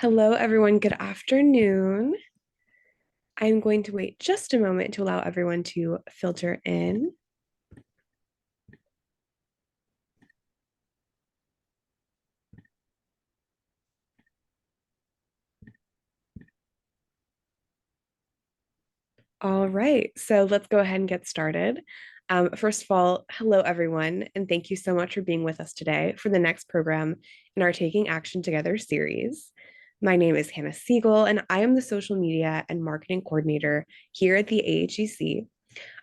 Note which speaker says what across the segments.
Speaker 1: Hello, everyone. Good afternoon. I'm going to wait just a moment to allow everyone to filter in. All right, so let's go ahead and get started. First of all, hello, everyone, and thank you so much for being with us today for the next program in our Taking Action Together series. My name is Hannah Siegel, and I am the social media and marketing coordinator here at the AHEC.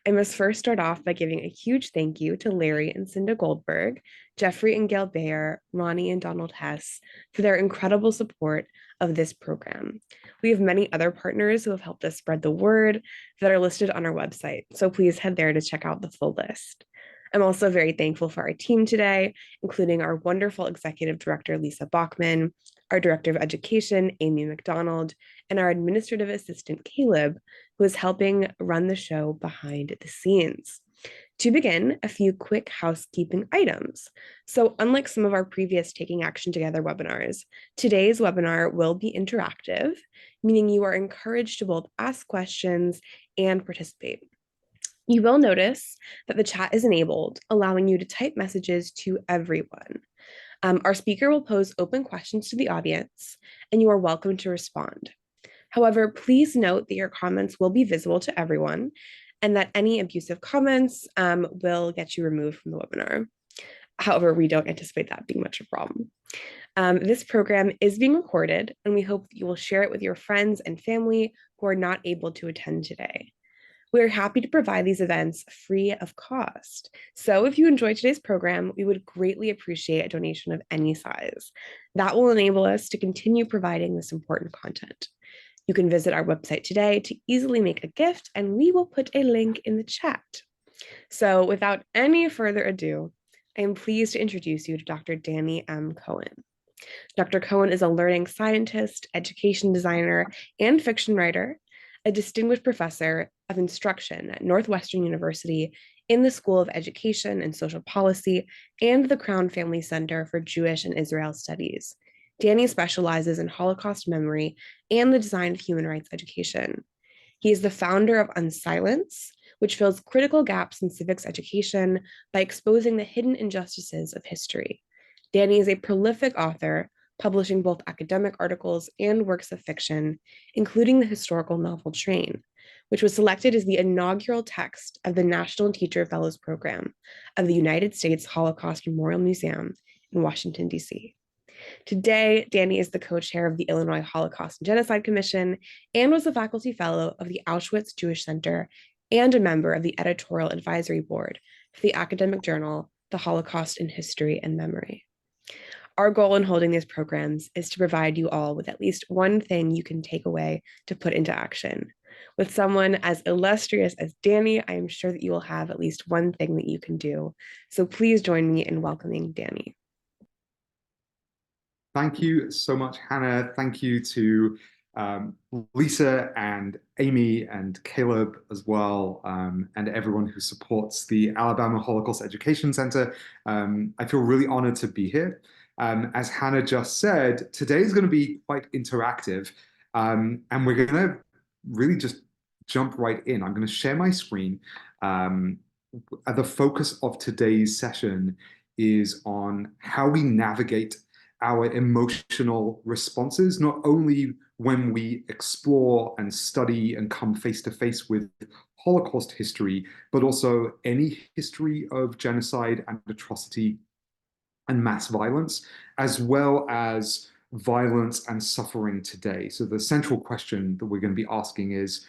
Speaker 1: I must first start off by giving a huge thank you to Larry and Cinda Goldberg, Jeffrey and Gail Bayer, Ronnie and Donald Hess for their incredible support of this program. We have many other partners who have helped us spread the word that are listed on our website, so please head there to check out the full list. I'm also very thankful for our team today, including our wonderful executive director, Lisa Bachman, our director of education, Amy McDonald, and our administrative assistant, Caleb, who is helping run the show behind the scenes. To begin, a few quick housekeeping items. So, unlike some of our previous Taking Action Together webinars, today's webinar will be interactive, meaning you are encouraged to both ask questions and participate. You will notice that the chat is enabled, allowing you to type messages to everyone. Our speaker will pose open questions to the audience, and you are welcome to respond. However, please note that your comments will be visible to everyone and that any abusive comments will get you removed from the webinar. However, we don't anticipate that being much of a problem. This program is being recorded, and we hope you will share it with your friends and family who are not able to attend today. We're happy to provide these events free of cost. So if you enjoyed today's program, we would greatly appreciate a donation of any size. That will enable us to continue providing this important content. You can visit our website today to easily make a gift, and we will put a link in the chat. So without any further ado, I am pleased to introduce you to Dr. Danny M. Cohen. Dr. Cohen is a learning scientist, education designer, and fiction writer, a distinguished professor of instruction at Northwestern University in the School of Education and Social Policy and the Crown Family Center for Jewish and Israel Studies. Danny specializes in Holocaust memory and the design of human rights education. He is the founder of Unsilence, which fills critical gaps in civics education by exposing the hidden injustices of history. Danny is a prolific author, publishing both academic articles and works of fiction, including the historical novel Train, which was selected as the inaugural text of the National Teacher Fellows Program of the United States Holocaust Memorial Museum in Washington, D.C. Today, Danny is the co-chair of the Illinois Holocaust and Genocide Commission and was a faculty fellow of the Auschwitz Jewish Center and a member of the editorial advisory board for the academic journal, The Holocaust in History and Memory. Our goal in holding these programs is to provide you all with at least one thing you can take away to put into action. With someone as illustrious as Danny, I am sure that you will have at least one thing that you can do. So please join me in welcoming Danny.
Speaker 2: Thank you so much, Hannah. Thank you to Lisa and Amy and Caleb as well, and everyone who supports the Alabama Holocaust Education Center. I feel really honored to be here. As Hannah just said, today is going to be quite interactive, and we're going to really just jump right in. I'm going to share my screen. The focus of today's session is on how we navigate our emotional responses, not only when we explore and study and come face to face with Holocaust history, but also any history of genocide and atrocity and mass violence, as well as violence and suffering today. So the central question that we're going to be asking is,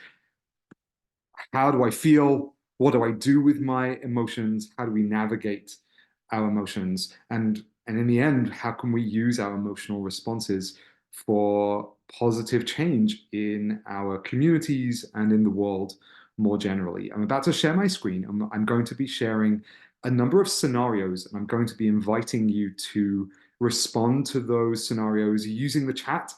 Speaker 2: how do I feel? What do I do with my emotions? How do we navigate our emotions? And in the end, how can we use our emotional responses for positive change in our communities and in the world more generally? I'm about to share my screen. I'm going to be sharing a number of scenarios, and I'm going to be inviting you to respond to those scenarios using the chat.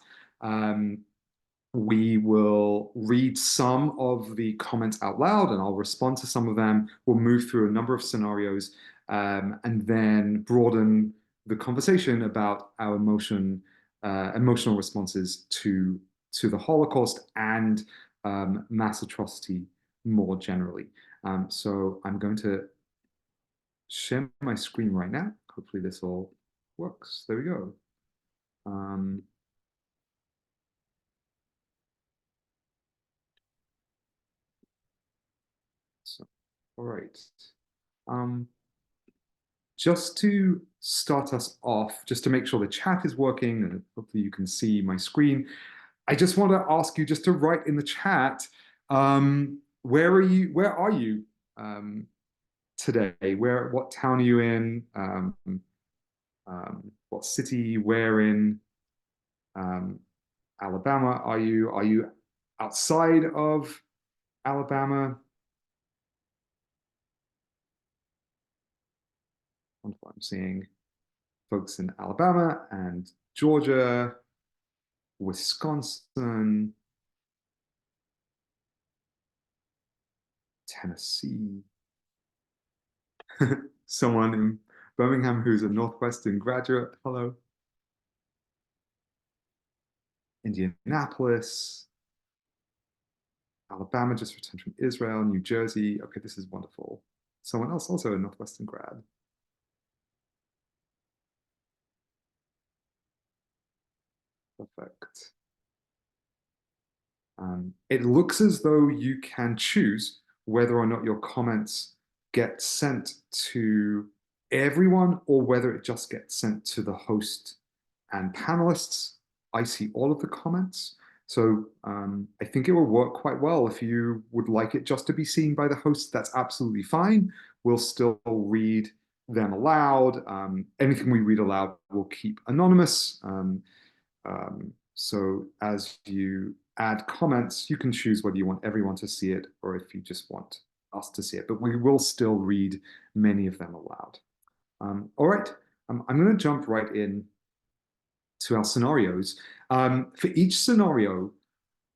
Speaker 2: We will read some of the comments out loud, and I'll respond to some of them. We'll move through a number of scenarios, and then broaden the conversation about our emotion emotional responses to the Holocaust and mass atrocity more generally. So I'm going to share my screen right now. Hopefully this all works. There we go. Um, so, all right. Um, just to start us off, just to make sure the chat is working, and hopefully you can see my screen, I just want to ask you just to write in the chat, where are you today? What town are you in? What city? Where in um, Alabama are you? Are you outside of Alabama? I'm seeing folks in Alabama and Georgia, Wisconsin, Tennessee. Someone in Birmingham who's a Northwestern graduate. Hello. Indianapolis, Alabama just returned from Israel, New Jersey. Okay, this is wonderful. Someone else also a Northwestern grad. Perfect. It looks as though you can choose whether or not your comments get sent to everyone or whether it just gets sent to the host and panelists. I see all of the comments. So I think it will work quite well. If you would like it just to be seen by the host, that's absolutely fine. We'll still read them aloud. Anything we read aloud we'll keep anonymous. So as you add comments, you can choose whether you want everyone to see it or if you just want us to see it, but we will still read many of them aloud. All right, I'm going to jump right in to our scenarios. For each scenario,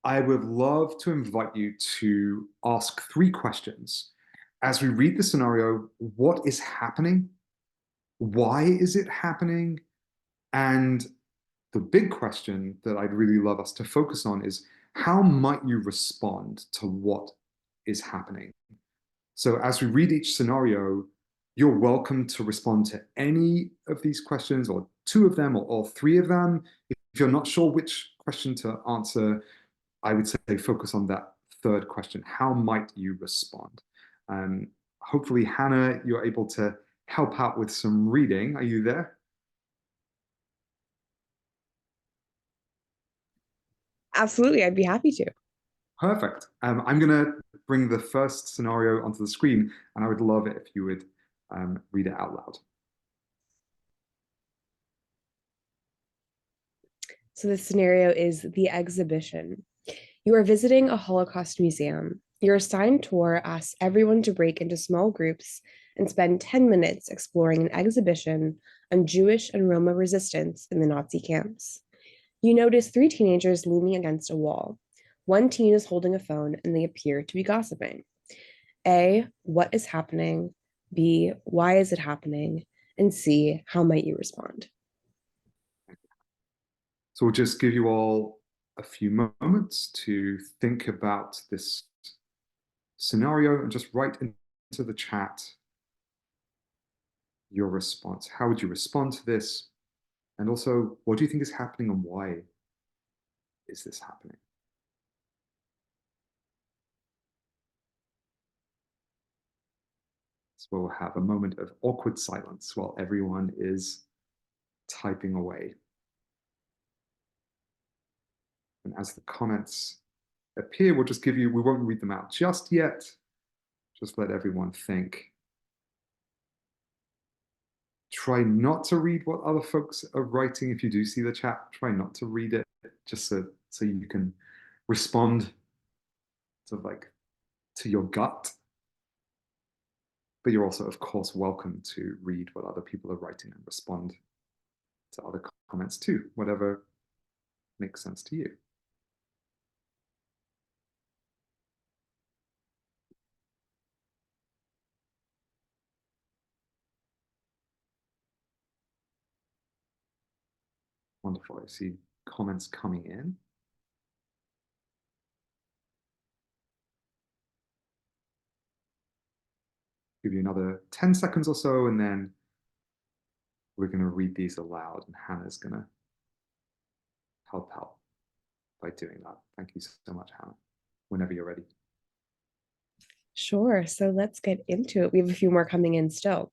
Speaker 2: I would love to invite you to ask 3 questions. As we read the scenario, what is happening? Why is it happening? And the big question that I'd really love us to focus on is how might you respond to what is happening? So as we read each scenario, you're welcome to respond to any of these questions or 2 of them or all 3 of them. If you're not sure which question to answer, I would say focus on that 3rd question. How might you respond? Hopefully, Hannah, you're able to help out with some reading. Are you there?
Speaker 1: Absolutely, I'd be happy to.
Speaker 2: Perfect. I'm going to bring the first scenario onto the screen, and I would love it if you would read it out loud.
Speaker 1: So the scenario is the exhibition. You are visiting a Holocaust museum. Your assigned tour asks everyone to break into small groups and spend 10 minutes exploring an exhibition on Jewish and Roma resistance in the Nazi camps. You notice 3 teenagers leaning against a wall. One teen is holding a phone and they appear to be gossiping. A, what is happening? B, why is it happening? And C, how might you respond?
Speaker 2: So we'll just give you all a few moments to think about this scenario and just write into the chat your response. How would you respond to this? And also, what do you think is happening and why is this happening? So we'll have a moment of awkward silence while everyone is typing away. And as the comments appear, we'll just give you, we won't read them out just yet. Just let everyone think. Try not to read what other folks are writing. If you do see the chat, try not to read it, just so you can respond sort of like to your gut. But you're also, of course, welcome to read what other people are writing and respond to other comments too, whatever makes sense to you. Wonderful. I see comments coming in. Give you another 10 seconds or so, and then we're going to read these aloud, and Hannah's going to help out by doing that. Thank you so much, Hannah. Whenever you're ready.
Speaker 1: Sure. So let's get into it. We have a few more coming in still.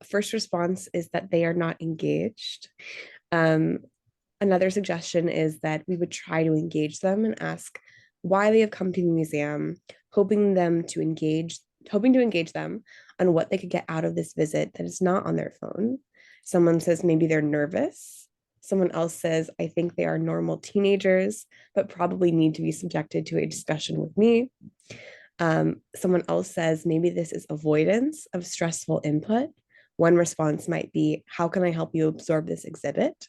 Speaker 1: First response is that they are not engaged. Um, Another suggestion is that we would try to engage them and ask why they have come to the museum, hoping to engage them on what they could get out of this visit that is not on their phone. Someone says maybe they're nervous. Someone else says, I think they are normal teenagers, but probably need to be subjected to a discussion with me. Someone else says maybe this is avoidance of stressful input. One response might be, how can I help you absorb this exhibit?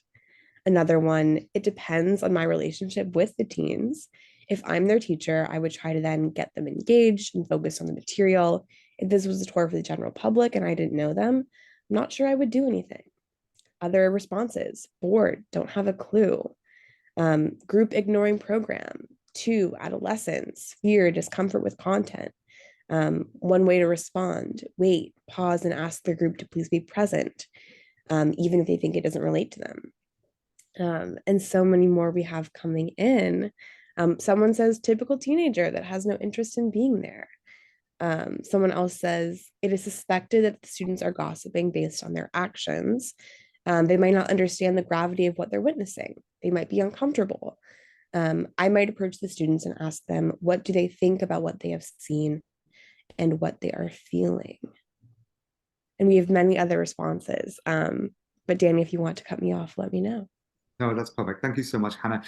Speaker 1: Another one, it depends on my relationship with the teens. If I'm their teacher, I would try to then get them engaged and focus on the material. If this was a tour for the general public and I didn't know them, I'm not sure I would do anything. Other responses, bored, don't have a clue. Group ignoring program. Two, adolescence, fear, discomfort with content. One way to respond, wait, pause, and ask their group to please be present, even if they think it doesn't relate to them. And so many more we have coming in. Someone says typical teenager that has no interest in being there. Someone else says it is suspected that the students are gossiping based on their actions. They might not understand the gravity of what they're witnessing. They might be uncomfortable. I might approach the students and ask them, what do they think about what they have seen and what they are feeling? And we have many other responses. But Danny, if you want to cut me off, let me know.
Speaker 2: No, that's perfect. Thank you so much, Hannah.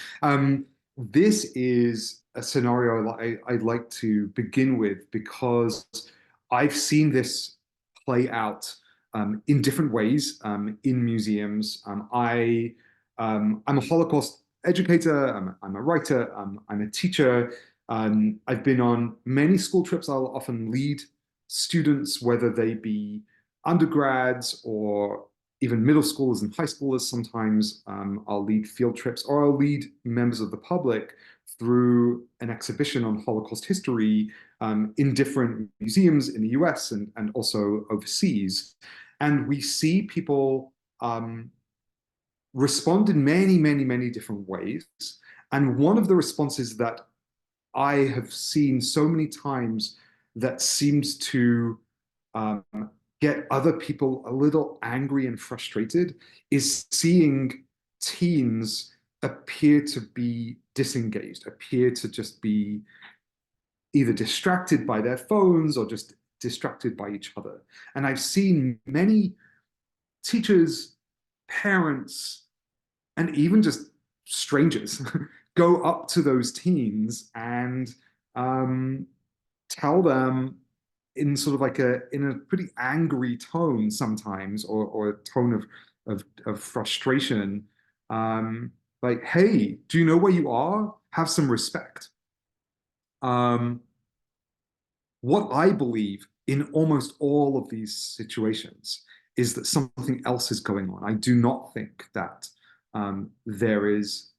Speaker 2: This is a scenario I'd like to begin with because I've seen this play out in different ways in museums. I'm a Holocaust educator, I'm a writer, I'm a teacher. I've been on many school trips. I'll often lead students, whether they be undergrads or even middle schoolers and high schoolers. Sometimes I'll lead field trips or I'll lead members of the public through an exhibition on Holocaust history in different museums in the US and also overseas. And we see people respond in many, many, many different ways. And one of the responses that I have seen so many times that seems to um, get other people a little angry and frustrated is seeing teens appear to be disengaged, appear to just be either distracted by their phones or just distracted by each other. And I've seen many teachers, parents, and even just strangers go up to those teens and um, tell them in sort of like a pretty angry tone sometimes, or a tone of frustration, like, hey, do you know where you are? Have some respect. Um, what I believe in almost all of these situations is that something else is going on. I do not think that there is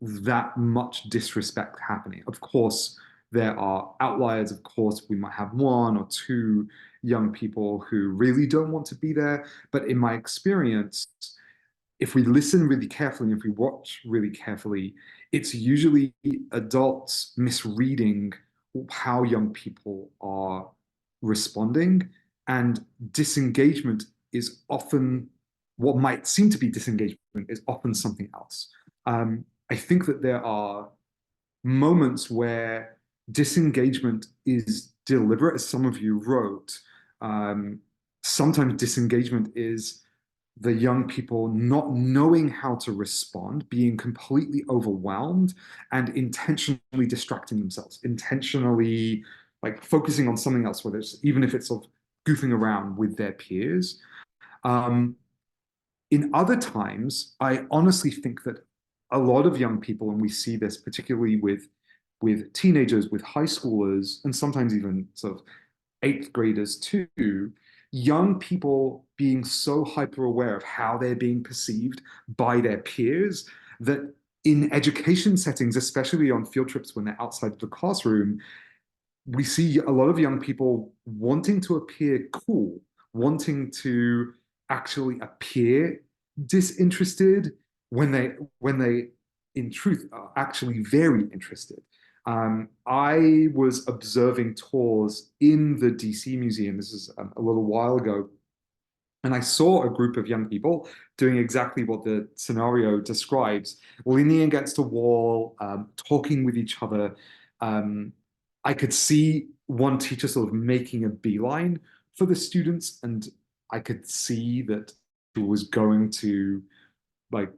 Speaker 2: that much disrespect happening. Of course, there are outliers. Of course, we might have one or two young people who really don't want to be there. But in my experience, if we listen really carefully, if we watch really carefully, it's usually adults misreading how young people are responding, and disengagement is often what might seem to be disengagement is often something else. I think that there are moments where disengagement is deliberate, as some of you wrote. Um, Sometimes disengagement is the young people not knowing how to respond, being completely overwhelmed, and intentionally distracting themselves, intentionally like focusing on something else, whether it's even if it's sort of goofing around with their peers. Um, in other times, I honestly think that a lot of young people, and we see this particularly with teenagers, with high schoolers, and sometimes even sort of eighth graders too, young people being so hyper aware of how they're being perceived by their peers that in education settings, especially on field trips when they're outside of the classroom, we see a lot of young people wanting to appear cool, wanting to actually appear disinterested when they in truth are actually very interested. I was observing tours in the DC Museum. This is a little while ago, and I saw a group of young people doing exactly what the scenario describes, leaning against a wall, talking with each other. Um, I could see one teacher sort of making a beeline for the students, and I could see that he was going to like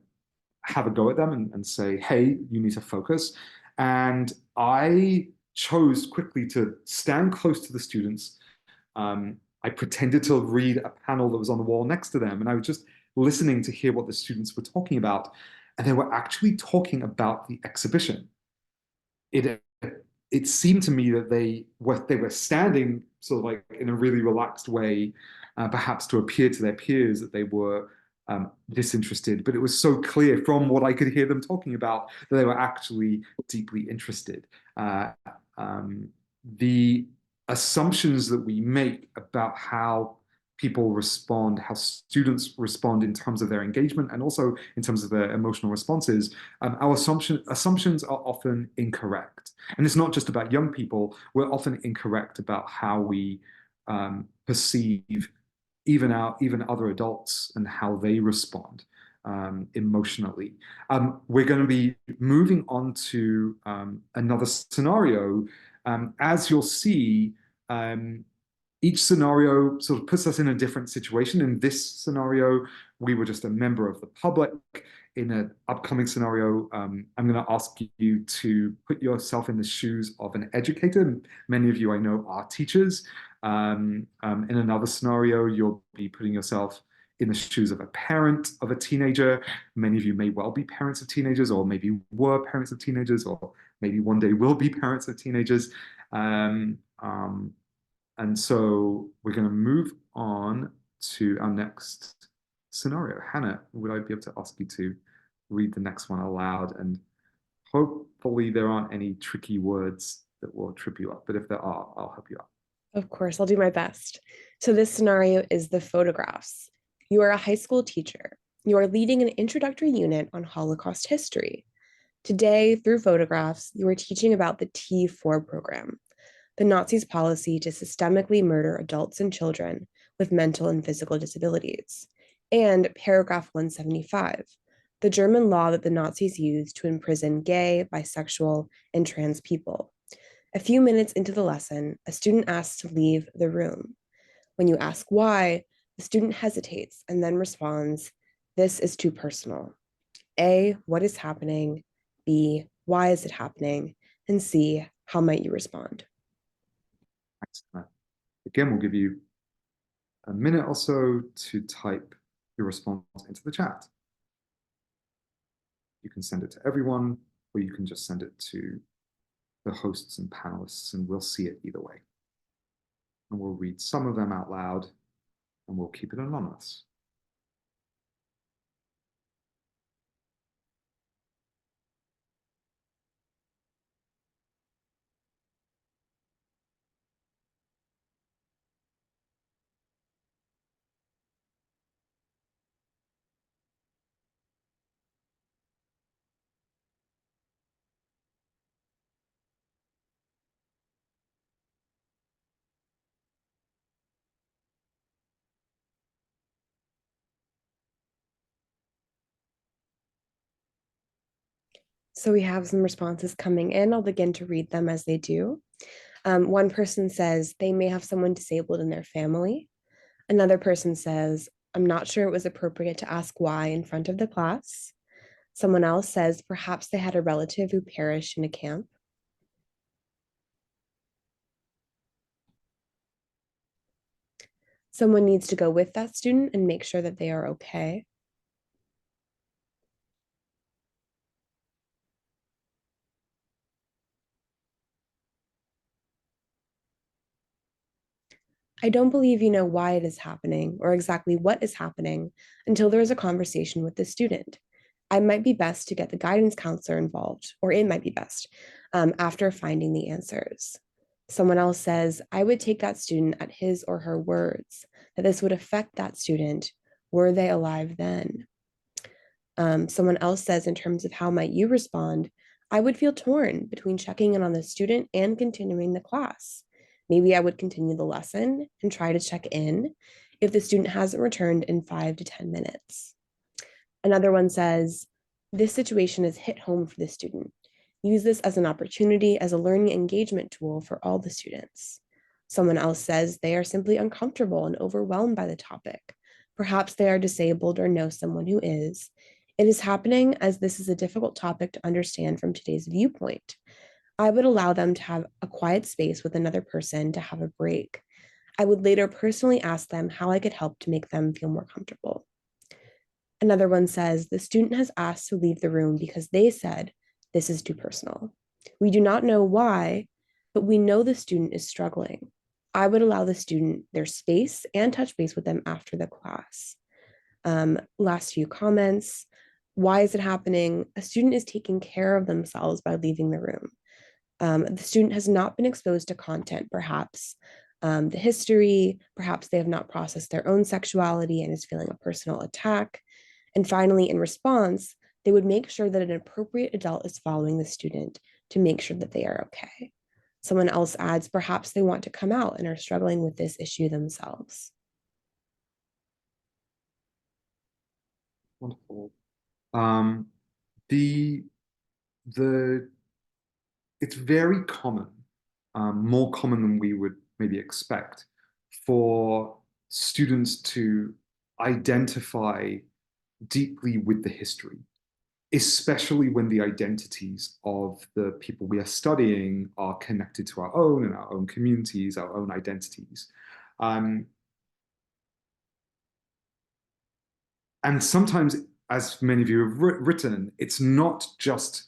Speaker 2: have a go at them and say, hey, you need to focus. And I chose quickly to stand close to the students. I pretended to read a panel that was on the wall next to them, and I was just listening to hear what the students were talking about. And they were actually talking about the exhibition. It it seemed to me that they were standing sort of like in a really relaxed way, perhaps to appear to their peers that they were disinterested. But it was so clear from what I could hear them talking about that they were actually deeply interested. Uh, um, the assumptions that we make about how people respond, how students respond in terms of their engagement and also in terms of their emotional responses, our assumptions are often incorrect. And it's not just about young people, we're often incorrect about how we perceive even other adults and how they respond emotionally. We're going to be moving on to another scenario. As you'll see, um, each scenario sort of puts us in a different situation. In this scenario, we were just a member of the public. In an upcoming scenario, I'm going to ask you to put yourself in the shoes of an educator. Many of you I know are teachers. In another scenario, you'll be putting yourself in the shoes of a parent of a teenager. Many of you may well be parents of teenagers, or maybe were parents of teenagers, or maybe one day will be parents of teenagers. Um, um, and so we're going to move on to our next scenario. Hannah, would I be able to ask you to read the next one aloud? And hopefully there aren't any tricky words that will trip you up. But if there are, I'll help you out.
Speaker 1: Of course, I'll do my best. So, this scenario is the photographs. You are a high school teacher. You are leading an introductory unit on Holocaust history. Today, through photographs, you are teaching about the T4 program, the Nazis' policy to systemically murder adults and children with mental and physical disabilities, and paragraph 175, the German law that the Nazis used to imprison gay, bisexual, and trans people. A few minutes into the lesson, a student asks to leave the room. When you ask why, the student hesitates and then responds, "This is too personal." A, what is happening? B, why is it happening? And C, how might you respond?
Speaker 2: Excellent. Again, we'll give you a minute or so to type your response into the chat. You can send it to everyone, or you can just send it to the hosts and panelists, and we'll see it either way. And we'll read some of them out loud, and we'll keep it anonymous.
Speaker 1: So we have some responses coming in. I'll begin to read them as they do. One person says they may have someone disabled in their family. Another person says, I'm not sure it was appropriate to ask why in front of the class. Someone else says perhaps they had a relative who perished in a camp. Someone needs to go with that student and make sure that they are okay. I don't believe you know why it is happening or exactly what is happening until there is a conversation with the student. I might be best to get the guidance counselor involved, or it might be best after finding the answers. Someone else says, I would take that student at his or her words, that this would affect that student were they alive then. Someone else says, in terms of how might you respond, I would feel torn between checking in on the student and continuing the class. Maybe I would continue the lesson and try to check in if the student hasn't returned in 5 to 10 minutes. Another one says, this situation has hit home for the student. Use this as an opportunity as a learning engagement tool for all the students. Someone else says they are simply uncomfortable and overwhelmed by the topic. Perhaps they are disabled or know someone who is. It is happening as this is a difficult topic to understand from today's viewpoint. I would allow them to have a quiet space with another person to have a break. I would later personally ask them how I could help to make them feel more comfortable. Another one says the student has asked to leave the room because they said this is too personal. We do not know why, but we know the student is struggling. I would allow the student their space and touch base with them after the class. Last few comments. Why is it happening? A student is taking care of themselves by leaving the room. The student has not been exposed to content, perhaps the history, perhaps they have not processed their own sexuality and is feeling a personal attack. And finally, in response, they would make sure that an appropriate adult is following the student to make sure that they are okay. Someone else adds, perhaps they want to come out and are struggling with this issue themselves.
Speaker 2: Wonderful. Um, the the it's very common, more common than we would maybe expect, for students to identify deeply with the history, especially when the identities of the people we are studying are connected to our own and our own communities, our own identities. Um, and sometimes, as many of you have written, it's not just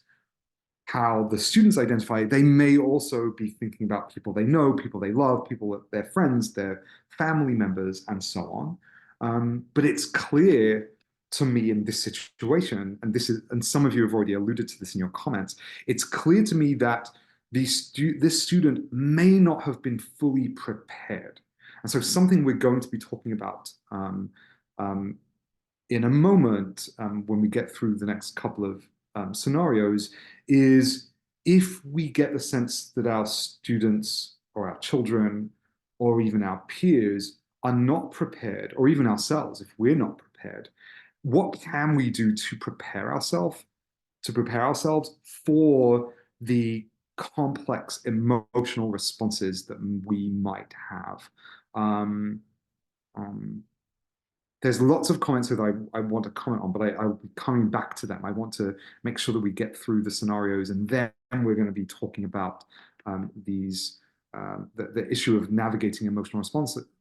Speaker 2: how the students identify. They may also be thinking about people they know, people they love, people, their friends, their family members, and so on. But it's clear to me in this situation, and and some of you have already alluded to this in your comments, it's clear to me that this student may not have been fully prepared. And so something we're going to be talking about um, in a moment, when we get through the next couple of scenarios, is if we get the sense that our students or our children or even our peers are not prepared, or even ourselves, if we're not prepared, what can we do to prepare ourselves for the complex emotional responses that we might have? Um, um, there's lots of comments that I want to comment on, but I'll be coming back to them. I want to make sure that we get through the scenarios, and then we're going to be talking about the issue of navigating emotional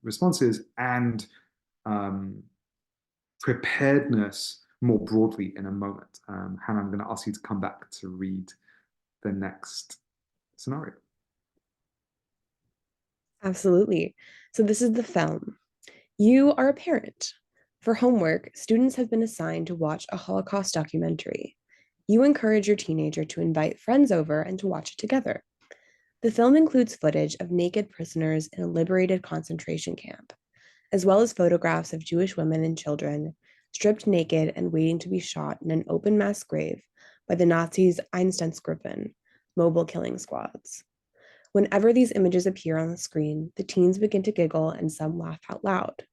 Speaker 2: responses and um, preparedness more broadly in a moment. Hannah, I'm going to ask you to come back to read the next scenario.
Speaker 1: Absolutely. So, this is the film. You are a parent. For homework, students have been assigned to watch a Holocaust documentary. You encourage your teenager to invite friends over and to watch it together. The film includes footage of naked prisoners in a liberated concentration camp, as well as photographs of Jewish women and children stripped naked and waiting to be shot in an open mass grave by the Nazis' Einsatzgruppen, mobile killing squads. Whenever these images appear on the screen, the teens begin to giggle and some laugh out loud.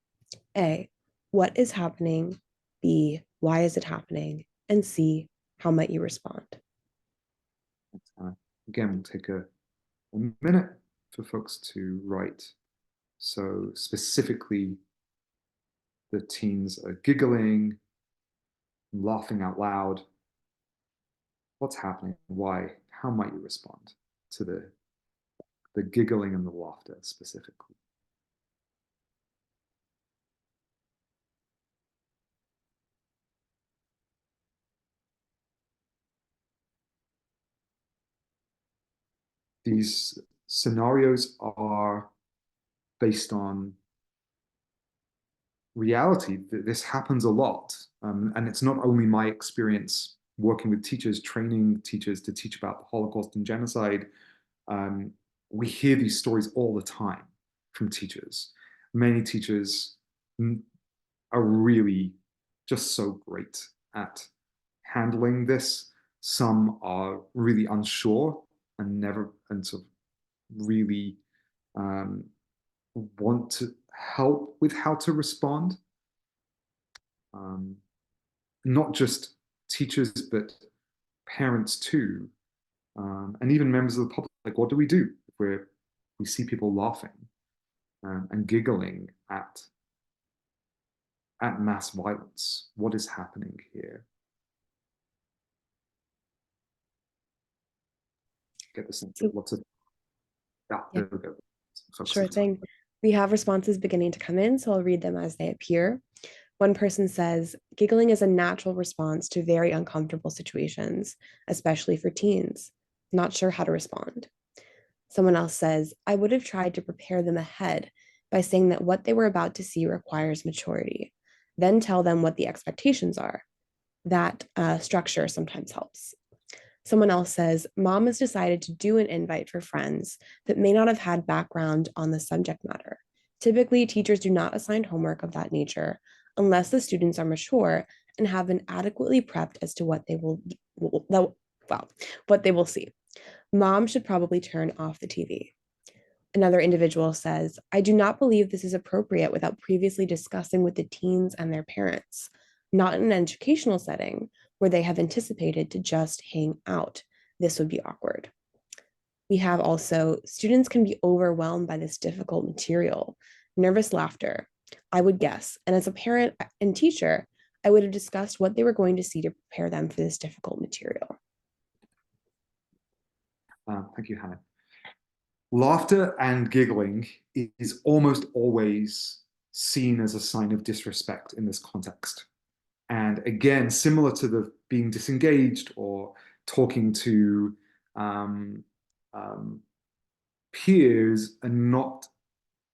Speaker 1: A, what is happening? B, why is it happening? And C, how might you respond?
Speaker 2: Uh, Again, we'll take a minute for folks to write. So specifically, the teens are giggling, laughing out loud. What's happening? Why? How might you respond to the giggling and the laughter specifically? These scenarios are based on reality. This happens a lot. And it's not only my experience working with teachers, training teachers to teach about the Holocaust and genocide. Um, we hear these stories all the time from teachers. Many teachers are really just so great at handling this. Some are really unsure and never, and sort of really um, want to help with how to respond. Um, Not just teachers, but parents too, and even members of the public. Like, what do we do if we see people laughing and giggling at mass violence? What is happening here? Get the sense of
Speaker 1: So,
Speaker 2: lots of
Speaker 1: yeah,
Speaker 2: there we go. Folks
Speaker 1: sure
Speaker 2: have time.
Speaker 1: thing. We have responses beginning to come in, so I'll read them as they appear. One person says, giggling is a natural response to very uncomfortable situations, especially for teens. Not sure how to respond. Someone else says, I would have tried to prepare them ahead by saying that what they were about to see requires maturity. Then tell them what the expectations are. That structure sometimes helps. Someone else says, Mom has decided to do an invite for friends that may not have had background on the subject matter. Typically, teachers do not assign homework of that nature unless the students are mature and have been adequately prepped as to what they well, what they will see. Mom should probably turn off the TV. Another individual says, I do not believe this is appropriate without previously discussing with the teens and their parents, not in an educational setting where they have anticipated to just hang out. This would be awkward. We have also students can be overwhelmed by this difficult material, nervous laughter, I would guess. And as a parent and teacher, I would have discussed what they were going to see to prepare them for this difficult material.
Speaker 2: Thank you, Hannah. Laughter and giggling is almost always seen as a sign of disrespect in this context. And again, similar to the being disengaged or talking to um, um, peers and not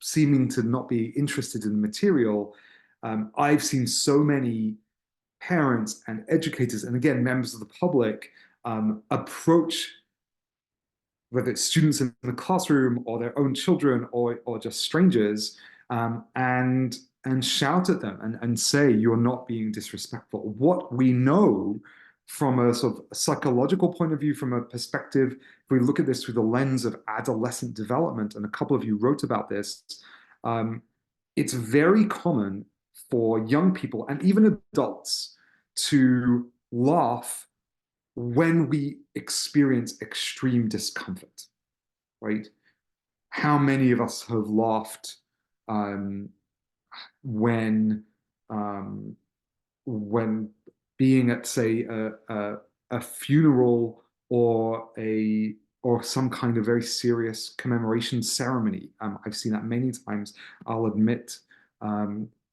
Speaker 2: seeming to not be interested in the material, I've seen so many parents and educators, and again, members of the public, approach whether it's students in the classroom or their own children or just strangers, and shout at them and say you're not being disrespectful. What we know from a sort of psychological point of view, from a perspective, if we look at this through the lens of adolescent development, and a couple of you wrote about this, um, it's very common for young people and even adults to laugh when we experience extreme discomfort, right? How many of us have laughed um, when um, when being at, say, a funeral or some kind of very serious commemoration ceremony? I've seen that many times. I'll admit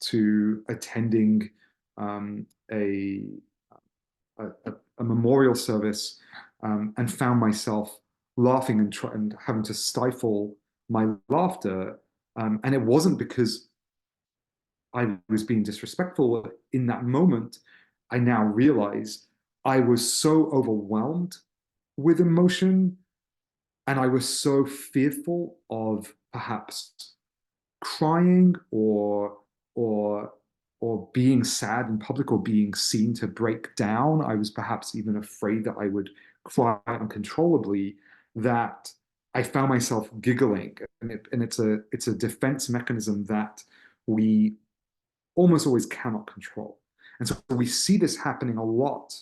Speaker 2: to attending um, a a memorial service, and found myself laughing and having to stifle my laughter. And it wasn't because I was being disrespectful in that moment. I now realize I was so overwhelmed with emotion, and I was so fearful of perhaps crying or or being sad in public or being seen to break down. I was perhaps even afraid that I would cry uncontrollably, that I found myself giggling. And it's a defense mechanism that we almost always cannot control. And so we see this happening a lot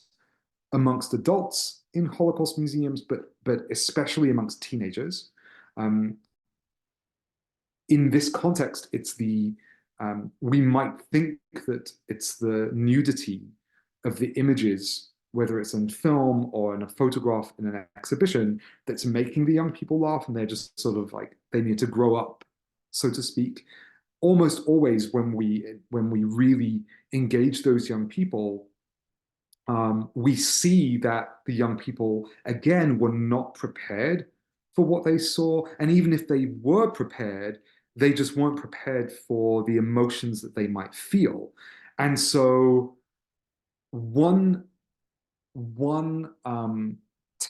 Speaker 2: amongst adults in Holocaust museums, but especially amongst teenagers. Um, in this context, it's we might think that it's the nudity of the images, whether it's in film or in a photograph in an exhibition, that's making the young people laugh, and they're just sort of like they need to grow up, so to speak. Almost always, when we really engage those young people, we see that the young people again were not prepared for what they saw, and even if they were prepared, they just weren't prepared for the emotions that they might feel. And so one one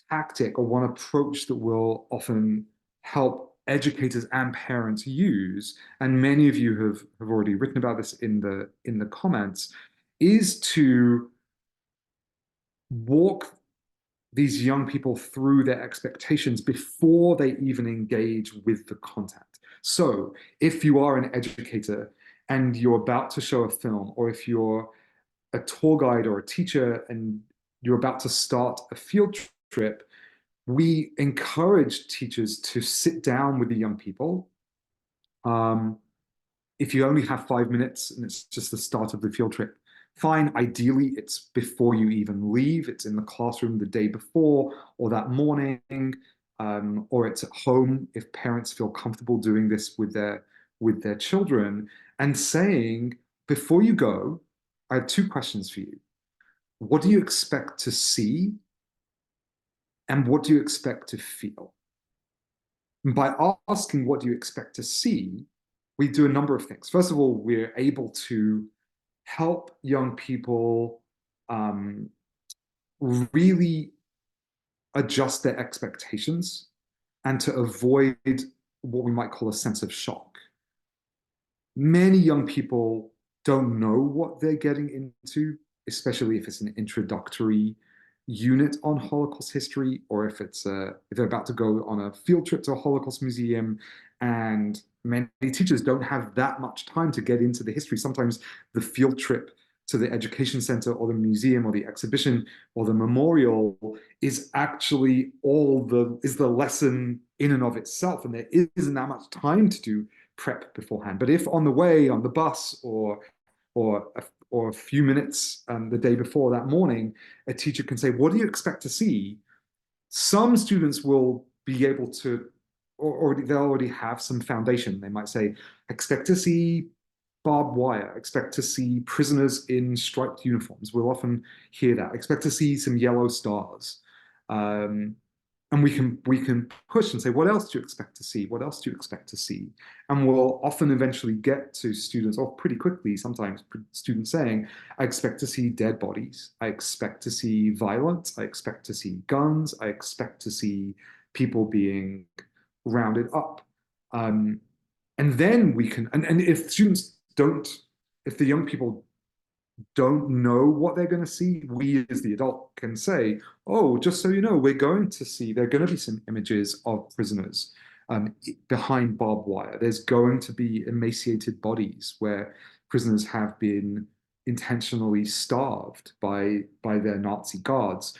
Speaker 2: tactic or one approach that will often help educators and parents use, and many of you have already written about this in the comments, is to walk these young people through their expectations before they even engage with the content. So if you are an educator and you're about to show a film, or if you're a tour guide or a teacher and you're about to start a field trip, we encourage teachers to sit down with the young people. Um, if you only have 5 minutes and it's just the start of the field trip, fine. Ideally, it's before you even leave. It's in the classroom the day before or that morning, or it's at home if parents feel comfortable doing this with their children, and saying, before you go, I have two questions for you. What do you expect to see, and what do you expect to feel? And by asking what do you expect to see, we do a number of things. First of all, we're able to help young people um, really adjust their expectations and to avoid what we might call a sense of shock. Many young people don't know what they're getting into, especially if it's an introductory unit on Holocaust history, or if they're about to go on a field trip to a Holocaust museum, and many teachers don't have that much time to get into the history. Sometimes the field trip to the education center or the museum or the exhibition or the memorial is actually is the lesson in and of itself, and there isn't that much time to do prep beforehand. But if on the way, on the bus, or or a few minutes the day before that morning, a teacher can say, "What do you expect to see?" Some students will be able to, or they'll already have some foundation. They might say, "Expect to see barbed wire. Expect to see prisoners in striped uniforms." We'll often hear that. Expect to see some yellow stars. Um, and we can push and say, what else do you expect to see? What else do you expect to see? And we'll often eventually get to students, or pretty quickly sometimes, students saying, I expect to see dead bodies. I expect to see violence. I expect to see guns. I expect to see people being rounded up. Um, and then we can, and if students don't, if the young people don't know what they're going to see, we as the adult can say, oh, just so you know, there are going to be some images of prisoners behind barbed wire. There's going to be emaciated bodies where prisoners have been intentionally starved by their Nazi guards.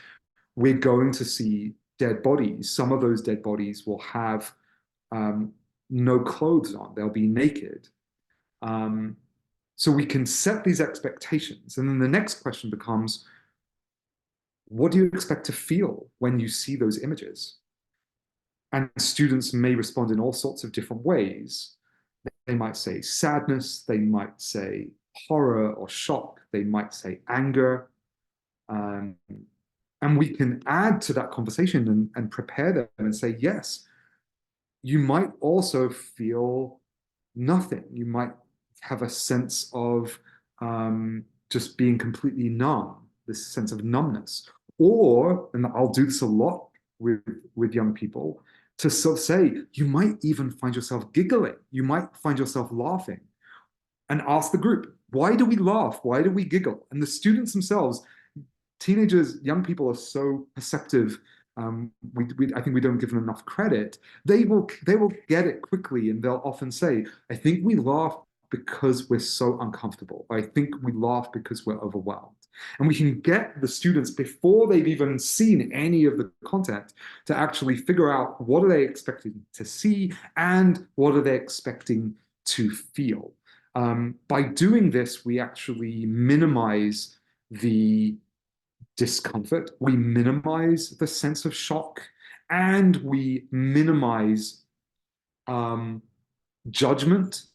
Speaker 2: We're going to see dead bodies. Some of those dead bodies will have um, no clothes on. They'll be naked. Um, so we can set these expectations. And then the next question becomes, what do you expect to feel when you see those images? And students may respond in all sorts of different ways. They might say sadness, they might say horror or shock, they might say anger. Um, and we can add to that conversation and prepare them and say, yes, you might also feel nothing. You might have a sense of just being completely numb, this sense of numbness. Or, and I'll do this a lot with young people, to sort of say, you might even find yourself giggling. You might find yourself laughing, and ask the group, why do we laugh? Why do we giggle? And the students themselves, teenagers, young people are so perceptive. I think we don't give them enough credit. They will get it quickly, and they'll often say, "I think we laugh because we're so uncomfortable. I think we laugh because we're overwhelmed." And we can get the students before they've even seen any of the content to actually figure out what are they expecting to see and what are they expecting to feel. By doing this, we actually minimize the discomfort, we minimize the sense of shock, and we minimize um, judgment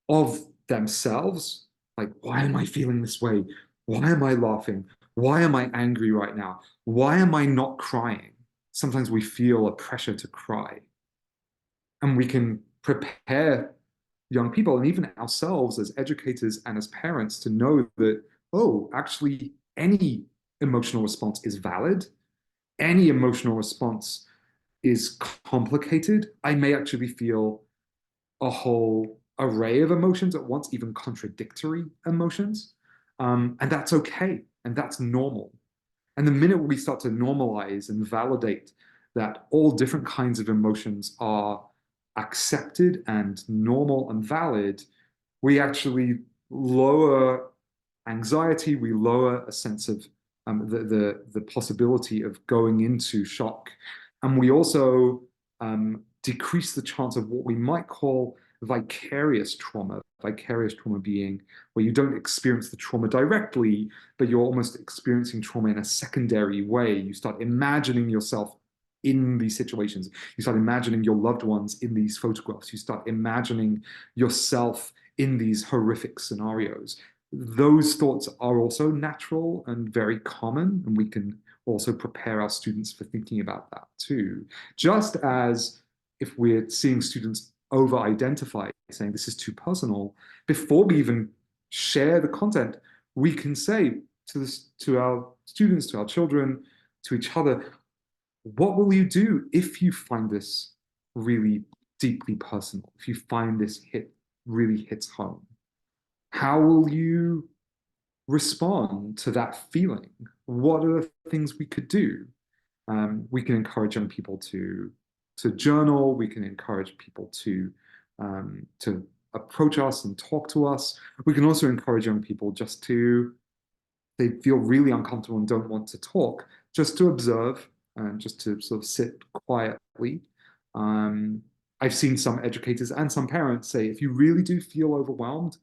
Speaker 2: of themselves. Like, why am I feeling this way? Why am I laughing? Why am I angry right now? Why am I not crying? Sometimes we feel a pressure to cry, and we can prepare. young people and even ourselves as educators and as parents to know that, oh, actually, any emotional response is valid. Any emotional response is complicated. I may actually feel a whole array of emotions at once, even contradictory emotions. And that's okay. And that's normal. And the minute we start to normalize and validate that all different kinds of emotions are accepted and normal and valid, we actually lower anxiety, we lower a sense of the possibility of going into shock. And we also decrease the chance of what we might call vicarious trauma being where you don't experience the trauma directly, but you're almost experiencing trauma in a secondary way. You start imagining yourself in these situations. You start imagining your loved ones in these photographs. You start imagining yourself in these horrific scenarios. Those thoughts are also natural and very common, and we can also prepare our students for thinking about that too. Just as if we're seeing students over identify, saying this is too personal, before we even share the content, we can say to our students, to our children, to each other, what will you do if you find this really deeply personal? If you find this really hits home? How will you respond to that feeling? What are the things we could do? We can encourage young people to journal. We can encourage people to approach us and talk to us. We can also encourage young people just to they feel really uncomfortable and don't want to talk, just to observe and just to sort of sit quietly. Um, I've seen some educators and some parents say, if you really do feel overwhelmed,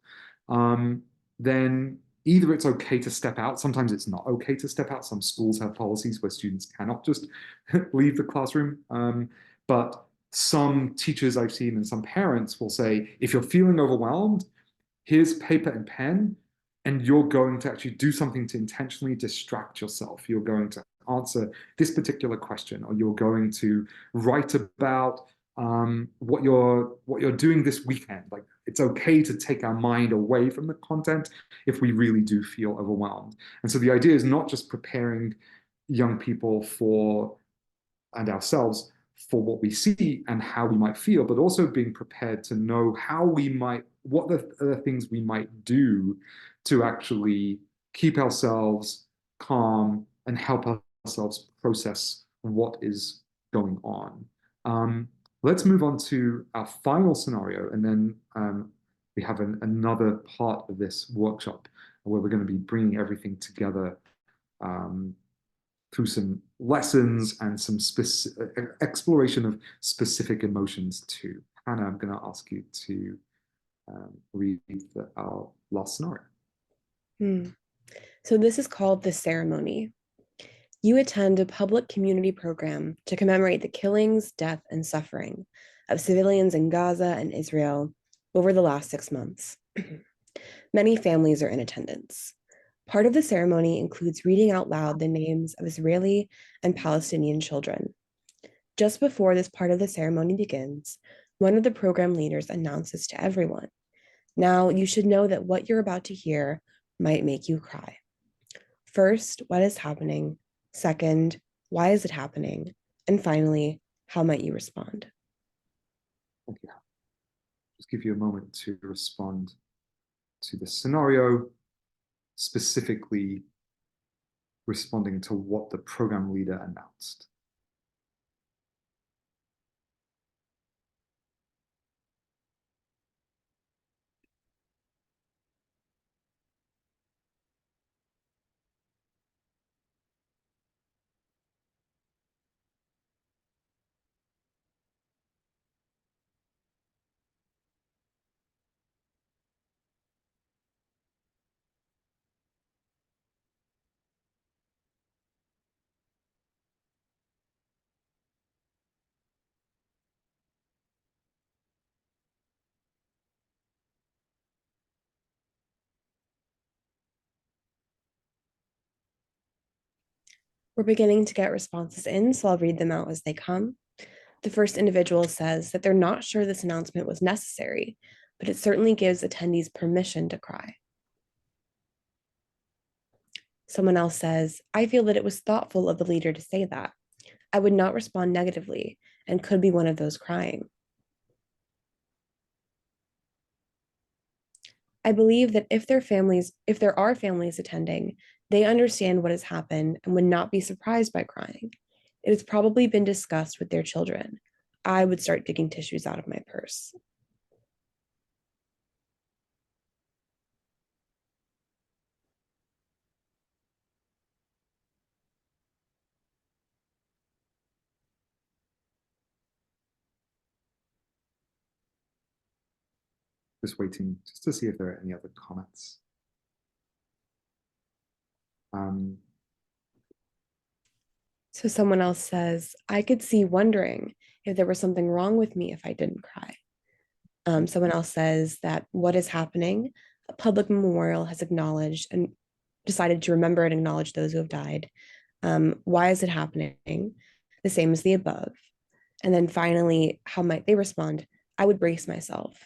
Speaker 2: um, then either it's okay to step out. Sometimes it's not okay to step out. Some schools have policies where students cannot just leave the classroom. But some teachers I've seen and some parents will say, if you're feeling overwhelmed, here's paper and pen, and you're going to actually do something to intentionally distract yourself. You're going to answer this particular question, or you're going to write about what you're doing this weekend. Like it's okay to take our mind away from the content if we really do feel overwhelmed. And so the idea is not just preparing young people for and ourselves for what we see and how we might feel, but also being prepared to know what the things we might do to actually keep ourselves calm and help ourselves process what is going on. Um, let's move on to our final scenario, and then we have another part of this workshop where we're going to be bringing everything together um, through some lessons and some exploration of specific emotions too. Hannah, I'm going to ask you to read our last scenario.
Speaker 1: Hmm. So this is called the ceremony. You attend a public community program to commemorate the killings, death, and suffering of civilians in Gaza and Israel over the last 6 months. Many families are in attendance. Part of the ceremony includes reading out loud the names of Israeli and Palestinian children. Just before this part of the ceremony begins, one of the program leaders announces to everyone, "Now, you should know that what you're about to hear might make you cry. First, what is happening? Second, why is it happening? And finally, how might you respond?"
Speaker 2: Thank you. Just give you a moment to respond to the scenario, specifically responding to what the program leader announced.
Speaker 1: We're beginning to get responses in, so I'll read them out as they come. The first individual says that they're not sure this announcement was necessary, but it certainly gives attendees permission to cry. Someone else says, I feel that it was thoughtful of the leader to say that. I would not respond negatively and could be one of those crying. I believe that if there are families attending, they understand what has happened and would not be surprised by crying. It has probably been discussed with their children. I would start digging tissues out of my purse.
Speaker 2: Just waiting just to see if there are any other comments. Um,
Speaker 1: So someone else says, I could see wondering if there was something wrong with me if I didn't cry. Someone else says that what is happening, a public memorial has acknowledged and decided to remember and acknowledge those who have died. Why is it happening? The same as the above. And then finally, how might they respond? I would brace myself.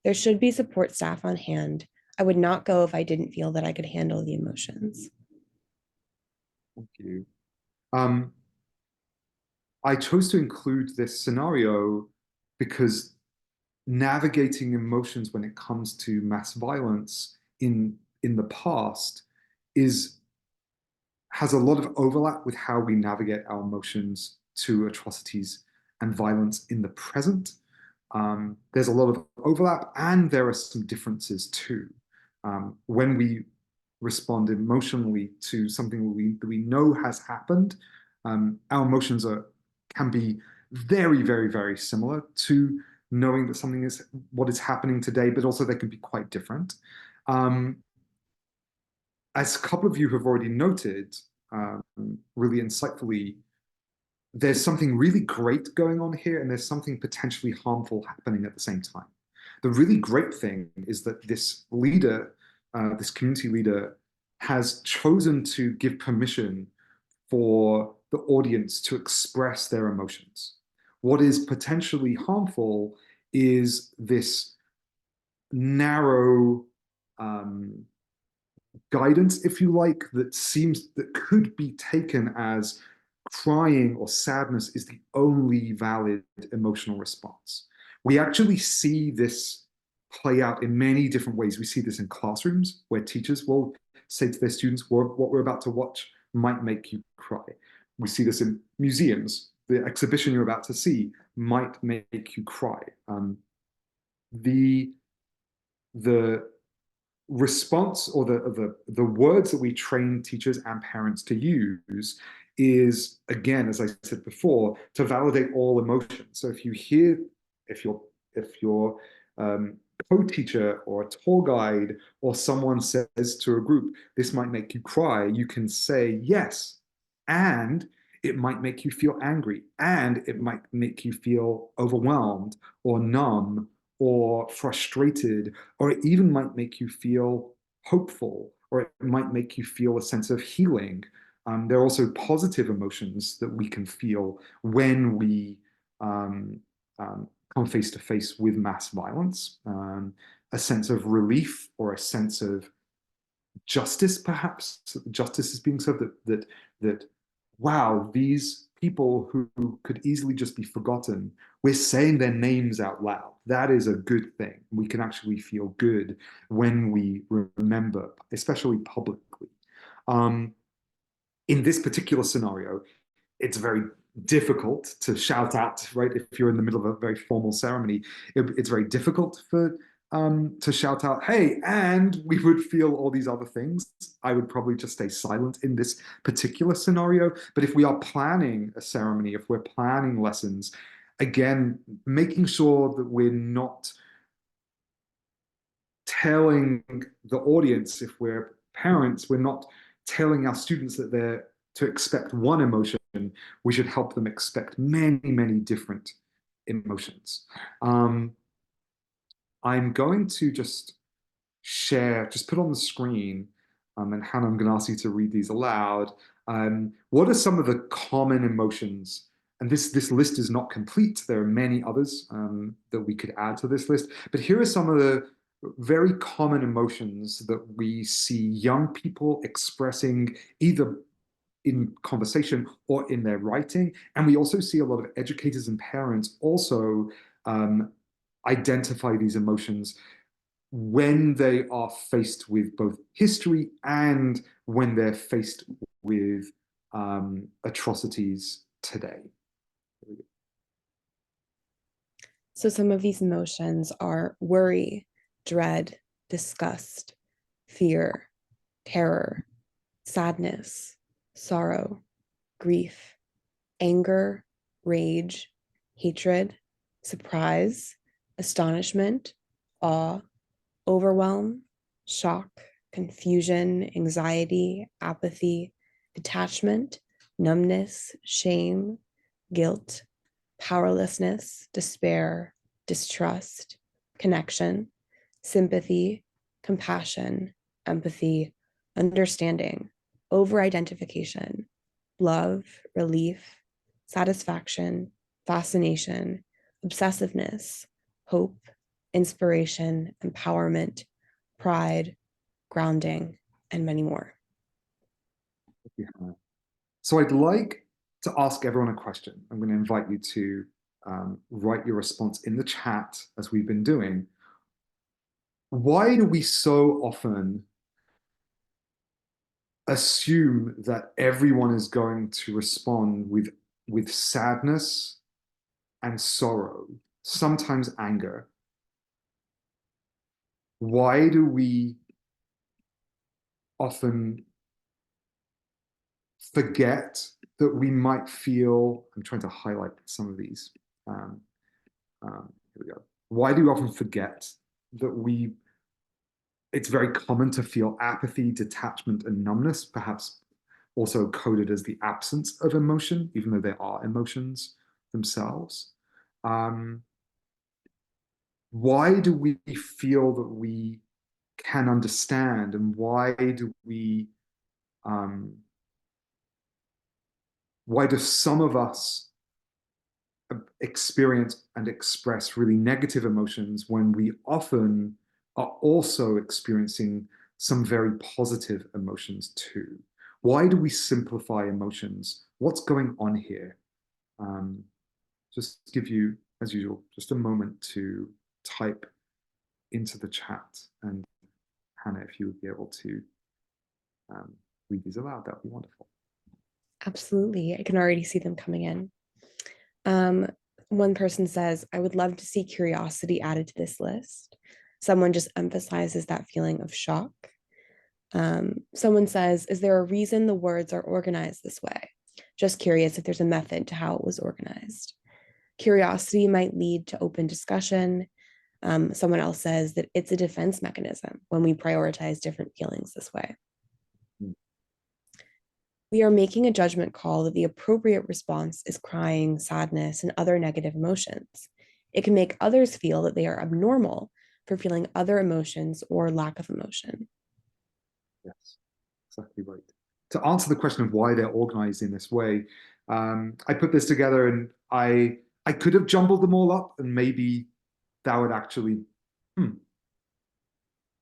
Speaker 1: There should be support staff on hand. I would not go if I didn't feel that I could handle the emotions.
Speaker 2: thank you. Um, I chose to include this scenario because navigating emotions when it comes to mass violence in the past is has a lot of overlap with how we navigate our emotions to atrocities and violence in the present. There's a lot of overlap, and there are some differences too. When we respond emotionally to something that we know has happened, our emotions can be very, very, very similar to knowing that something is what is happening today, but also they can be quite different. Um, as a couple of you have already noted, um, really insightfully, there's something really great going on here, and there's something potentially harmful happening at the same time. The really great thing is that this leader, this community leader, has chosen to give permission for the audience to express their emotions. What is potentially harmful is this narrow guidance, if you like, that could be taken as crying or sadness is the only valid emotional response. We actually see this play out in many different ways. We see this in classrooms where teachers will say to their students, what we're about to watch might make you cry. We see this in museums. The exhibition you're about to see might make you cry. The the response or the words that we train teachers and parents to use is, again, as I said before, to validate all emotions. So if you hear, if your co-teacher or a tour guide or someone says to a group, this might make you cry, you can say yes, and it might make you feel angry, and it might make you feel overwhelmed or numb or frustrated, or it even might make you feel hopeful, or it might make you feel a sense of healing. There are also positive emotions that we can feel when we come face to face with mass violence. A sense of relief or a sense of justice, perhaps. Justice is being served, that wow, these people who could easily just be forgotten, we're saying their names out loud. That is a good thing. We can actually feel good when we remember, especially publicly. Um, in this particular scenario, it's very difficult to shout out, right? If you're in the middle of a very formal ceremony, it's very difficult to shout out, hey, and we would feel all these other things. I would probably just stay silent in this particular scenario. But if we are planning a ceremony, if we're planning lessons, again, making sure that we're not telling the audience, if we're parents, we're not telling our students that they're to expect one emotion. We should help them expect many, many different emotions. I'm going to just put on the screen, and Hannah, I'm going to ask you to read these aloud. What are some of the common emotions and this list is not complete. There are many others that we could add to this list. But here are some of the very common emotions that we see young people expressing either in conversation or in their writing. And we also see a lot of educators and parents also um, identify these emotions when they are faced with both history and when they're faced with atrocities today.
Speaker 1: So some of these emotions are worry, dread, disgust, fear, terror, sadness, sorrow, grief, anger, rage, hatred, surprise, astonishment, awe, overwhelm, shock, confusion, anxiety, apathy, detachment, numbness, shame, guilt, powerlessness, despair, distrust, connection, sympathy, compassion, empathy, understanding, over identification, love, relief, satisfaction, fascination, obsessiveness, hope, inspiration, empowerment, pride, grounding, and many more.
Speaker 2: Yeah. So I'd like to ask everyone a question. I'm going to invite you to write your response in the chat as we've been doing. Why do we so often assume that everyone is going to respond with sadness and sorrow, sometimes anger? Why do we often forget that we might feel? I'm trying to highlight some of these. Um, here we go. Why do we often forget that it's very common to feel apathy, detachment, and numbness, perhaps also coded as the absence of emotion, even though there are emotions themselves? Um, why do we feel that we can understand, and um, why do some of us experience and express really negative emotions when we often are also experiencing some very positive emotions too? Why do we simplify emotions? What's going on here? Um, just give you, as usual, just a moment to type into the chat. And Hannah, if you would be able to um, read these aloud, that would be wonderful.
Speaker 1: Absolutely. I can already see them coming in. Um, one person says, I would love to see curiosity added to this list. Someone just emphasizes that feeling of shock. Someone says, is there a reason the words are organized this way? Just curious if there's a method to how it was organized. Curiosity might lead to open discussion. Someone else says that it's a defense mechanism when we prioritize different feelings this way.
Speaker 2: Mm.
Speaker 1: We are making a judgment call that the appropriate response is crying, sadness, and other negative emotions. It can make others feel that they are abnormal for feeling other emotions or lack of emotion.
Speaker 2: Yes, exactly right. To answer the question of why they're organized in this way, I put this together and I could have jumbled them all up, and maybe that would actually hmm,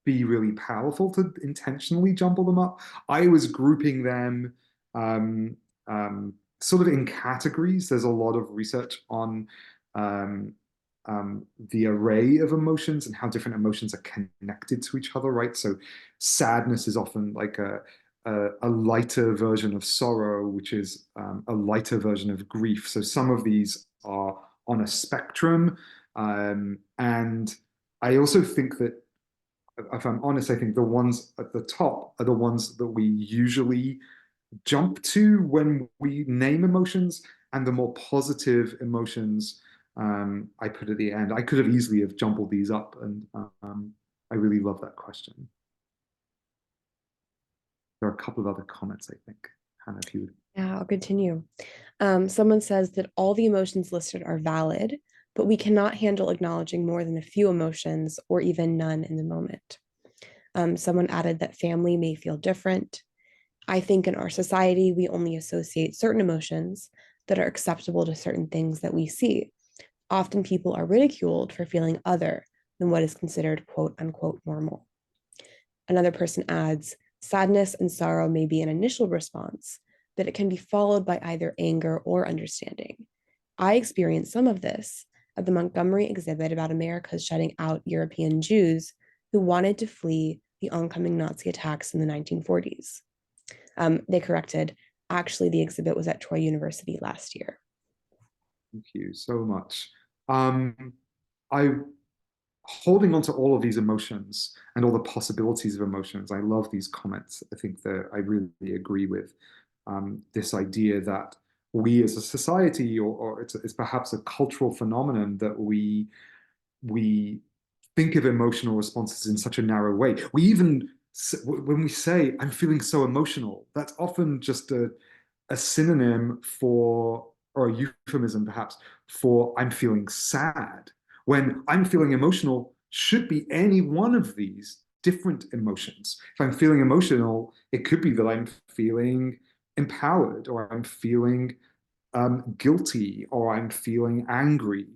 Speaker 2: be really powerful to intentionally jumble them up. I was grouping them um, sort of in categories. There's a lot of research on um, the array of emotions and how different emotions are connected to each other, right? So sadness is often like a lighter version of sorrow, which is a lighter version of grief. So some of these are on a spectrum. And I also think that if I'm honest, I think the ones at the top are the ones that we usually jump to when we name emotions, and the more positive emotions I put at the end. I could have easily have jumbled these up, and I really love that question. There are a couple of other comments, I think. Hannah, if you would.
Speaker 1: Yeah, I'll continue. Someone says that all the emotions listed are valid, but we cannot handle acknowledging more than a few emotions or even none in the moment. Someone added that family may feel different. I think in our society, we only associate certain emotions that are acceptable to certain things that we see. Often people are ridiculed for feeling other than what is considered quote unquote normal. Another person adds, sadness and sorrow may be an initial response, but it can be followed by either anger or understanding. I experienced some of this at the Montgomery exhibit about America's shutting out European Jews who wanted to flee the oncoming Nazi attacks in the 1940s. They corrected, actually, the exhibit was at Troy University last year.
Speaker 2: Thank you so much. I holding on to all of these emotions and all the possibilities of emotions. I love these comments. I think that I really agree with this idea that we as a society, or it's perhaps a cultural phenomenon that we think of emotional responses in such a narrow way. We even, when we say, I'm feeling so emotional, that's often just a synonym for, or a euphemism perhaps, for I'm feeling sad. When I'm feeling emotional should be any one of these different emotions. If I'm feeling emotional, it could be that I'm feeling empowered, or I'm feeling guilty, or I'm feeling angry.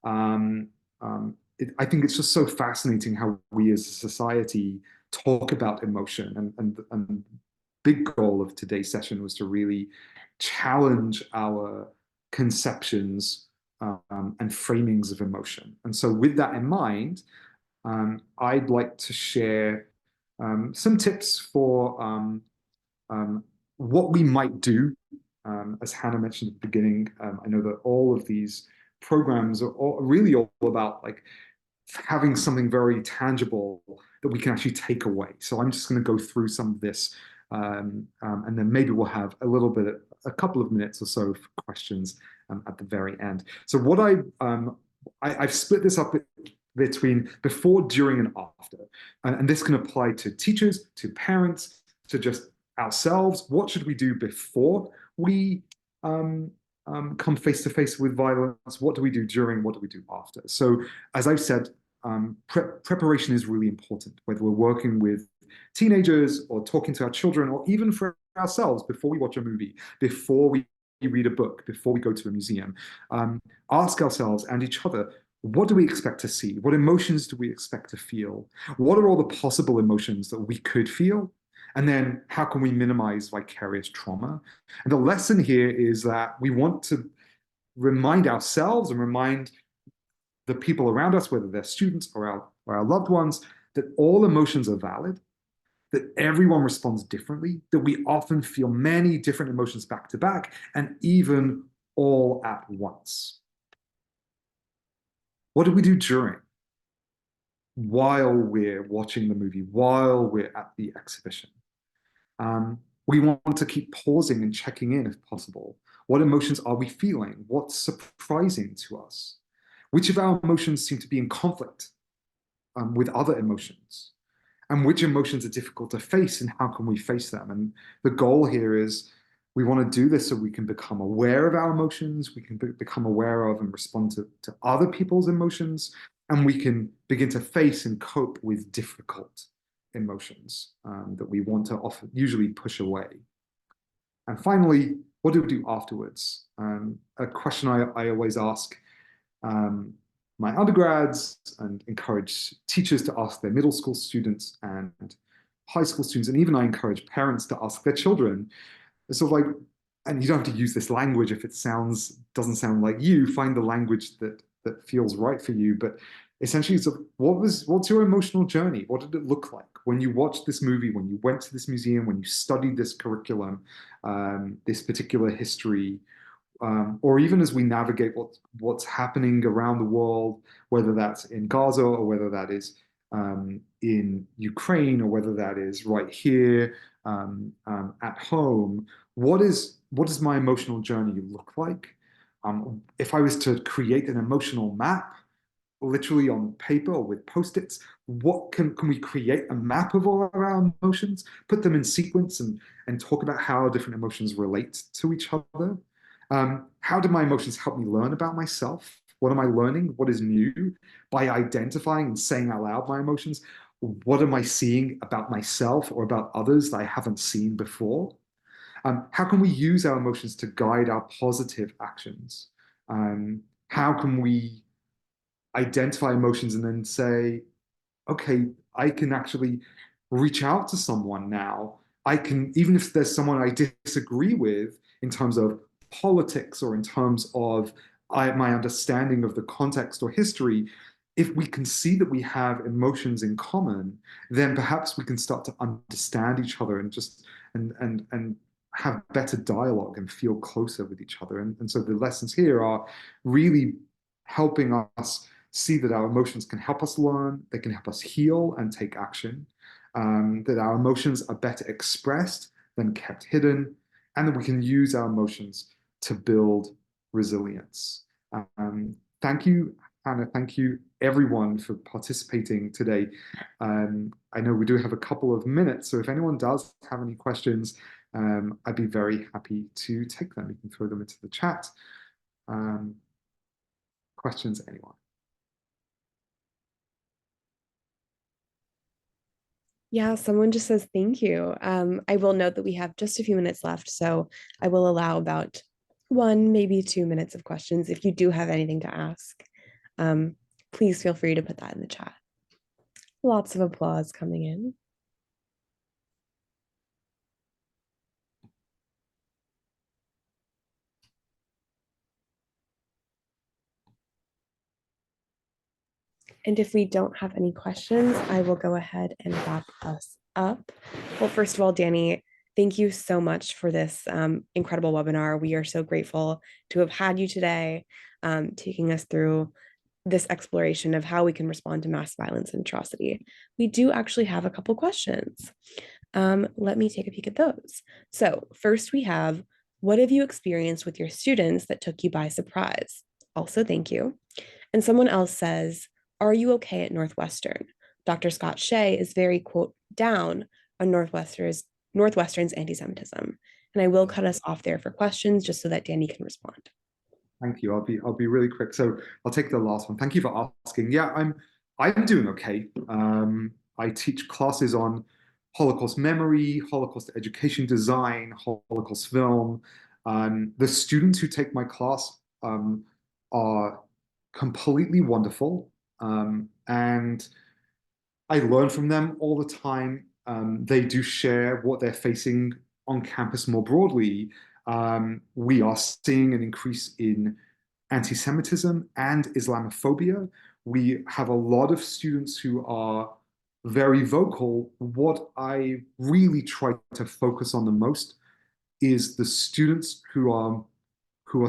Speaker 2: Um, I think it's just so fascinating how we as a society talk about emotion. And big goal of today's session was to really challenge our conceptions and framings of emotion. And so, with that in mind, I'd like to share some tips for what we might do. As Hannah mentioned at the beginning, I know that all of these programs are really all about like having something very tangible that we can actually take away. So I'm just going to go through some of this, and then maybe we'll have a couple of minutes or so for questions at the very end. So I've split this up between before, during, and after, and this can apply to teachers, to parents, to just ourselves. What should we do before we come face to face with violence? What do we do during? What do we do after? So, as I've said, preparation is really important, whether we're working with teenagers or talking to our children, or even for ourselves before we watch a movie, before we read a book, before we go to a museum. Ask ourselves and each other, what do we expect to see? What emotions do we expect to feel? What are all the possible emotions that we could feel? And then how can we minimize vicarious trauma? And the lesson here is that we want to remind ourselves and remind the people around us, whether they're students or our loved ones, that all emotions are valid, that everyone responds differently, that we often feel many different emotions back to back, and even all at once. What do we do during? While we're watching the movie, while we're at the exhibition? We want to keep pausing and checking in if possible. What emotions are we feeling? What's surprising to us? Which of our emotions seem to be in conflict with other emotions? And which emotions are difficult to face, and how can we face them? And the goal here is we want to do this so we can become aware of our emotions, we can become aware of and respond to other people's emotions, and we can begin to face and cope with difficult emotions that we want to often usually push away. And finally, what do we do afterwards? A question I always ask my undergrads and encourage teachers to ask their middle school students and high school students, and even I encourage parents to ask their children. It's sort of like, and you don't have to use this language if it doesn't sound like you. Find the language that feels right for you. But essentially, it's what's your emotional journey? What did it look like when you watched this movie? When you went to this museum? When you studied this curriculum, this particular history? Or even as we navigate what's happening around the world, whether that's in Gaza or whether that is in Ukraine or whether that is right here at home, what does my emotional journey look like? If I was to create an emotional map, literally on paper or with post-its, what can we create a map of all of our emotions, put them in sequence, and talk about how different emotions relate to each other? How do my emotions help me learn about myself? What am I learning? What is new? By identifying and saying out loud my emotions, what am I seeing about myself or about others that I haven't seen before? How can we use our emotions to guide our positive actions? How can we identify emotions and then say, okay, I can actually reach out to someone now. I can, even if there's someone I disagree with in terms of politics or in terms of my understanding of the context or history, if we can see that we have emotions in common, then perhaps we can start to understand each other and just and have better dialogue and feel closer with each other. And so the lessons here are really helping us see that our emotions can help us learn, they can help us heal and take action, that our emotions are better expressed than kept hidden, and that we can use our emotions to build resilience. Thank you, Hannah. Thank you, everyone, for participating today. I know we do have a couple of minutes, so if anyone does have any questions, I'd be very happy to take them. You can throw them into the chat. Um, Questions, anyone?
Speaker 1: Yeah, someone just says thank you. I will note that we have just a few minutes left, so I will allow about 1, maybe 2 minutes of questions. If you do have anything to ask, um, please feel free to put that in the chat. Lots of applause coming in. And if we don't have any questions, I will go ahead and wrap us up. Well, first of all, Danny, thank you so much for this incredible webinar. We are so grateful to have had you today, taking us through this exploration of how we can respond to mass violence and atrocity. We do actually have a couple questions. Let me take a peek at those. So first we have, what have you experienced with your students that took you by surprise? Also, thank you. And someone else says, are you okay at Northwestern? Dr. Scott Shea is very, quote, down on Northwestern's anti-Semitism. And I will cut us off there for questions just so that Danny can respond.
Speaker 2: Thank you. I'll be really quick. So I'll take the last one. Thank you for asking. Yeah, I'm doing okay. I teach classes on Holocaust memory, Holocaust education design, Holocaust film. The students who take my class are completely wonderful, and I learn from them all the time. They do share what they're facing on campus more broadly. We are seeing an increase in anti-Semitism and Islamophobia. We have a lot of students who are very vocal. What I really try to focus on the most is the students who are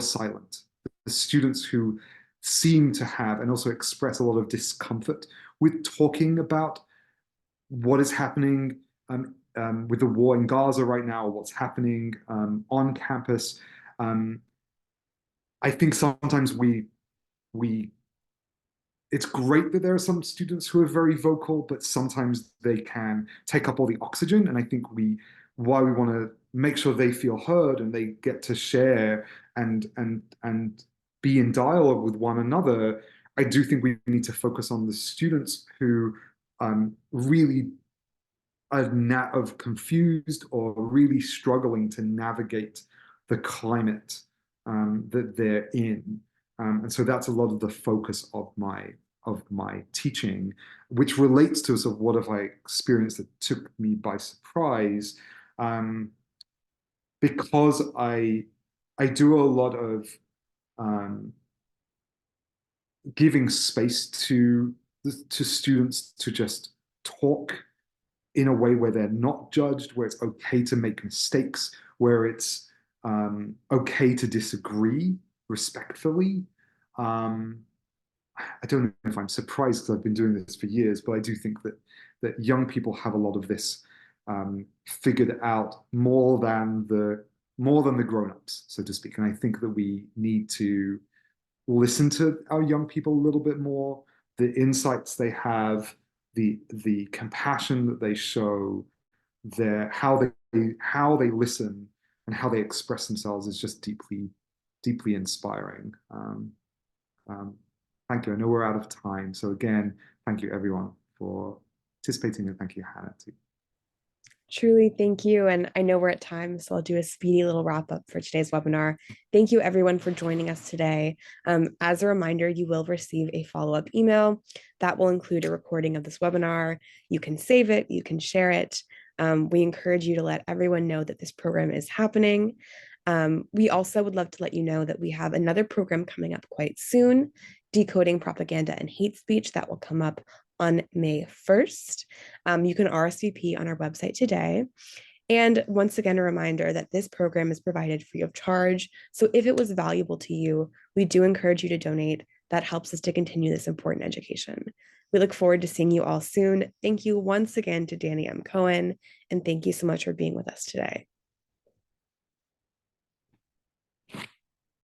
Speaker 2: silent, the students who seem to have and also express a lot of discomfort with talking about what is happening with the war in Gaza right now, what's happening on campus. Um, I think sometimes we it's great that there are some students who are very vocal, but sometimes they can take up all the oxygen. And I think why we want to make sure they feel heard and they get to share and be in dialogue with one another. I do think we need to focus on the students who really of confused or really struggling to navigate the climate that they're in. And so that's a lot of the focus of my teaching, which relates to sort of what have I experienced that took me by surprise, because I do a lot of um, giving space to students to just talk in a way where they're not judged, where it's okay to make mistakes, where it's okay to disagree respectfully. Um, I don't know if I'm surprised because I've been doing this for years, but I do think that young people have a lot of this figured out more than the grown-ups, so to speak. And I think that we need to listen to our young people a little bit more, the insights they have, the compassion that they show, how they listen and how they express themselves is just deeply inspiring. Um, Thank you. I know we're out of time, so again, thank you everyone for participating, and thank you, Hannah, too.
Speaker 1: Truly, thank you. And I know we're at time, so I'll do a speedy little wrap up for today's webinar. Thank you, everyone, for joining us today. As a reminder, you will receive a follow-up email that will include a recording of this webinar. You can save it, you can share it. We encourage you to let everyone know that this program is happening. We also would love to let you know that we have another program coming up quite soon, Decoding Propaganda and Hate Speech, that will come up on May 1st. You can RSVP on our website today. And once again, a reminder that this program is provided free of charge. So if it was valuable to you, we do encourage you to donate. That helps us to continue this important education. We look forward to seeing you all soon. Thank you once again to Danny M. Cohen, and thank you so much for being with us today.